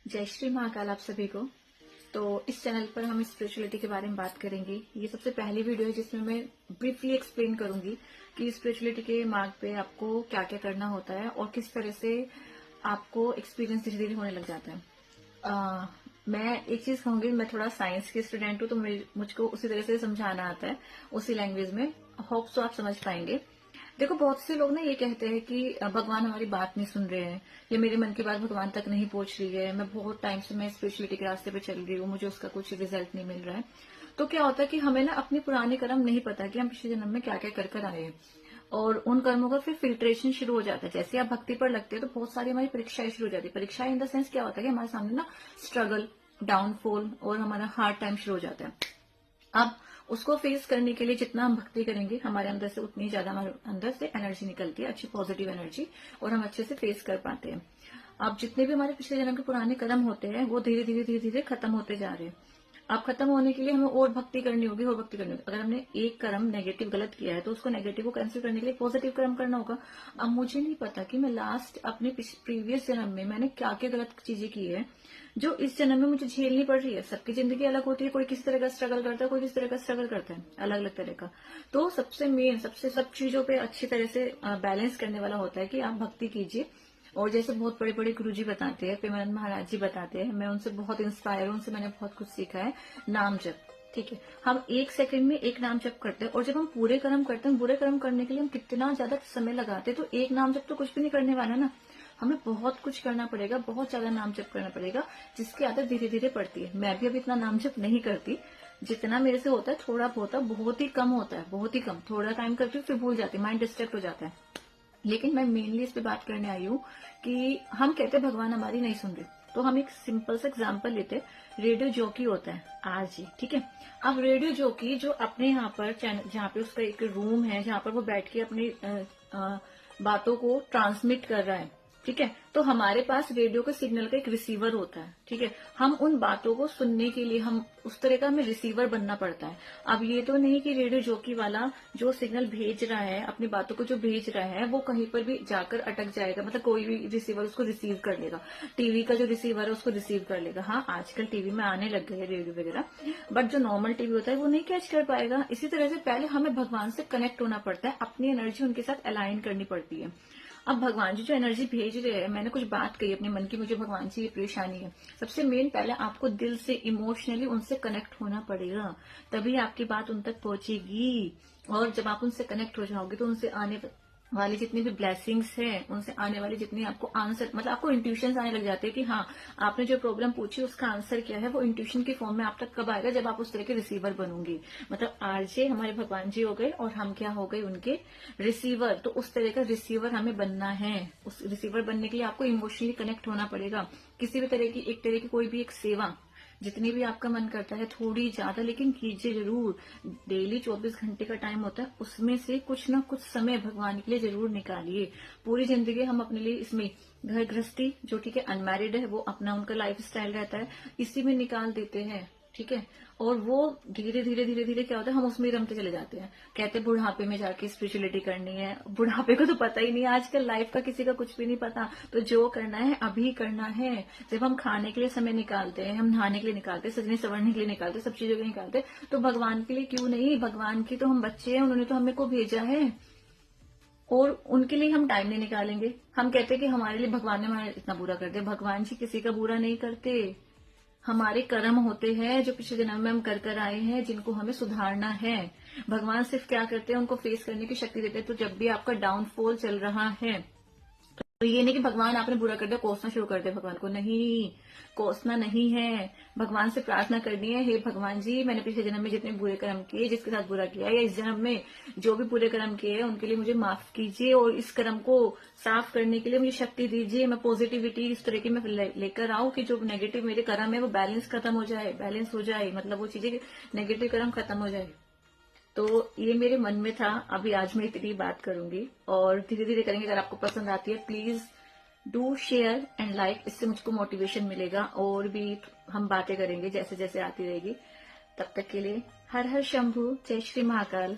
जय श्री महाकाल आप सभी को। तो इस चैनल पर हम स्पिरिचुअलिटी के बारे में बात करेंगे। ये सबसे पहली वीडियो है जिसमें मैं ब्रीफली एक्सप्लेन करूंगी कि स्पिरिचुअलिटी के मार्ग पे आपको क्या क्या करना होता है और किस तरह से आपको एक्सपीरियंस धीरे धीरे होने लग जाता है। मैं एक चीज कहूंगी, मैं थोड़ा साइंस की स्टूडेंट हूँ तो मुझको उसी तरह से समझाना आता है, उसी लैंग्वेज में। होप सो आप समझ पाएंगे। देखो, बहुत से लोग ना ये कहते हैं कि भगवान हमारी बात नहीं सुन रहे हैं, या मेरे मन की बात भगवान तक नहीं पहुंच रही है, मैं बहुत टाइम से मैं स्पिरिचुअलिटी के रास्ते पे चल रही हूँ, मुझे उसका कुछ रिजल्ट नहीं मिल रहा है। तो क्या होता है कि हमें ना अपनी पुरानी कर्म नहीं पता कि हम पिछले जन्म में क्या क्या कर कर आए हैं, और उन कर्मों का फिर फिल्ट्रेशन शुरू हो जाता है। जैसे आप भक्ति पर लगते हैं तो बहुत सारी हमारी परीक्षाएं शुरू हो जाती है। परीक्षा इन द सेंस क्या होता है कि हमारे सामने ना स्ट्रगल, डाउनफॉल और हमारा हार्ड टाइम शुरू हो जाता है। अब उसको फेस करने के लिए जितना हम भक्ति करेंगे हमारे अंदर से उतनी ज्यादा हमारे अंदर से एनर्जी निकलती है, अच्छी पॉजिटिव एनर्जी, और हम अच्छे से फेस कर पाते हैं। अब जितने भी हमारे पिछले जन्म के पुराने कर्म होते हैं वो धीरे धीरे धीरे धीरे खत्म होते जा रहे हैं। अब खत्म होने के लिए हमें और भक्ति करनी होगी, और भक्ति करनी होगी। अगर हमने एक कर्म नेगेटिव गलत किया है तो उसको नेगेटिव को कैंसिल करने के लिए पॉजिटिव कर्म करना होगा। अब मुझे नहीं पता कि मैं लास्ट अपने प्रीवियस जन्म में मैंने क्या क्या गलत चीजें की है जो इस जन्म में मुझे झेलनी पड़ रही है। सबकी जिंदगी अलग होती है, कोई किस तरह का स्ट्रगल करता है, कोई किस तरह का स्ट्रगल करता है, अलग अलग तरह का। तो सबसे मेन, सबसे सब चीजों पे अच्छी तरह से बैलेंस करने वाला होता है कि आप भक्ति कीजिए। और जैसे बहुत बड़े बड़े गुरु जी बताते हैं, प्रेमानंद महाराज जी बताते हैं, मैं उनसे बहुत इंस्पायर हूँ, उनसे मैंने बहुत कुछ सीखा है। नाम जप, ठीक है, हम 1 सेकंड में एक नाम जप करते हैं, और जब हम पूरे कर्म करते हैं, बुरे कर्म करने के लिए हम कितना ज्यादा समय लगाते हैं, तो एक नाम जप तो कुछ भी नहीं करने वाला ना। हमें बहुत कुछ करना पड़ेगा, बहुत ज्यादा नाम जप करना पड़ेगा, जिसकी आदत धीरे धीरे पड़ती है। मैं भी अभी इतना नाम जप नहीं करती, जितना मेरे से होता है थोड़ा बहुत ही कम होता है, बहुत ही कम। थोड़ा टाइम करती हूँ फिर भूल जाती, माइंड डिस्ट्रैक्ट हो जाता है। लेकिन मैं मेनली इस पे बात करने आई हूँ कि हम कहते हैं भगवान हमारी नहीं सुन रहे, तो हम एक सिंपल सा एग्जांपल लेते हैं। रेडियो जॉकी होता है आरजे, ठीक है। अब रेडियो जॉकी जो अपने यहाँ पर चैनल, जहाँ पे उसका एक रूम है जहाँ पर वो बैठ के अपनी बातों को ट्रांसमिट कर रहा है, ठीक है। तो हमारे पास रेडियो के सिग्नल का एक रिसीवर होता है, ठीक है। हम उन बातों को सुनने के लिए हम उस तरह का हमें रिसीवर बनना पड़ता है। अब ये तो नहीं कि रेडियो जॉकी वाला जो सिग्नल भेज रहा है, अपनी बातों को जो भेज रहा है, वो कहीं पर भी जाकर अटक जाएगा, मतलब कोई भी रिसीवर उसको रिसीव कर लेगा। टीवी का जो रिसीवर है उसको रिसीव कर लेगा। हाँ, आजकल टीवी में आने लग गए रेडियो वगैरह, बट जो नॉर्मल टीवी होता है वो नहीं कैच कर पाएगा। इसी तरह से पहले हमें भगवान से कनेक्ट होना पड़ता है, अपनी एनर्जी उनके साथ अलाइन करनी पड़ती है। अब भगवान जी जो एनर्जी भेज रहे हैं, मैंने कुछ बात कही अपने मन की, मुझे भगवान से ये परेशानी है, सबसे मेन पहले आपको दिल से इमोशनली उनसे कनेक्ट होना पड़ेगा, तभी आपकी बात उन तक पहुंचेगी। और जब आप उनसे कनेक्ट हो जाओगे तो उनसे आने वाली जितनी भी ब्लेसिंग्स हैं, उनसे आने वाली जितनी आपको आंसर, मतलब आपको इंट्यूशन आने लग जाते हैं कि हाँ, आपने जो प्रॉब्लम पूछी उसका आंसर क्या है, वो इंट्यूशन की फॉर्म में आप तक कब आएगा, जब आप उस तरह के रिसीवर बनोगे। मतलब आरजे हमारे भगवान जी हो गए और हम क्या हो गए, उनके रिसीवर। तो उस तरह का रिसीवर हमें बनना है। उस रिसीवर बनने के लिए आपको इमोशनली कनेक्ट होना पड़ेगा। किसी भी तरह की कोई भी एक सेवा, जितनी भी आपका मन करता है, थोड़ी ज्यादा लेकिन कीजिए जरूर। डेली 24 घंटे का टाइम होता है, उसमें से कुछ ना कुछ समय भगवान के लिए जरूर निकालिए। पूरी जिंदगी हम अपने लिए इसमें, घर गृहस्थी जो ठीक है अनमैरिड है, वो अपना उनका लाइफ स्टाइल रहता है, इसी में निकाल देते हैं, ठीक है। और वो धीरे धीरे धीरे धीरे क्या होता है, हम उसमें रमते चले जाते हैं। कहते हैं बुढ़ापे में जाके स्पिरिचुअलिटी करनी है, बुढ़ापे को तो पता ही नहीं, आजकल लाइफ का किसी का कुछ भी नहीं पता। तो जो करना है अभी करना है। जब हम खाने के लिए समय निकालते हैं, हम नहाने के लिए निकालते हैं, सजने संवरने के लिए निकालते हैं, सब चीजों के लिए निकालते हैं, तो भगवान के लिए क्यों नहीं। भगवान की तो हम बच्चे हैं, उन्होंने तो हमें को भेजा है, और उनके लिए हम टाइम नहीं निकालेंगे। हम कहते हैं कि हमारे लिए भगवान ने हमारा इतना बुरा कर दिया। भगवान जी किसी का बुरा नहीं करते, हमारे कर्म होते हैं जो पिछले जन्म में हम कर कर आए हैं, जिनको हमें सुधारना है। भगवान सिर्फ क्या करते हैं, उनको फेस करने की शक्ति देते हैं। तो जब भी आपका डाउनफॉल चल रहा है, तो ये नहीं कि भगवान आपने बुरा कर दिया कोसना शुरू कर दिया भगवान को, नहीं, कोसना नहीं है। भगवान से प्रार्थना करनी है, हे भगवान जी, मैंने पिछले जन्म में जितने बुरे कर्म किए, जिसके साथ बुरा किया, या इस जन्म में जो भी बुरे कर्म किए हैं उनके लिए मुझे माफ कीजिए, और इस कर्म को साफ करने के लिए मुझे शक्ति दीजिए। मैं पॉजिटिविटी इस तरह की मैं लेकर आऊं कि जो नेगेटिव मेरे कर्म है वो बैलेंस खत्म हो जाए, बैलेंस हो जाए, मतलब वो चीजें नेगेटिव कर्म खत्म हो जाए। तो ये मेरे मन में था, अभी आज मैं इतनी बात करूंगी, और धीरे धीरे करेंगे। अगर आपको पसंद आती है please do share and like, इससे मुझको मोटिवेशन मिलेगा, और भी हम बातें करेंगे जैसे जैसे आती रहेगी। तब तक के लिए हर हर शंभू, जय श्री महाकाल।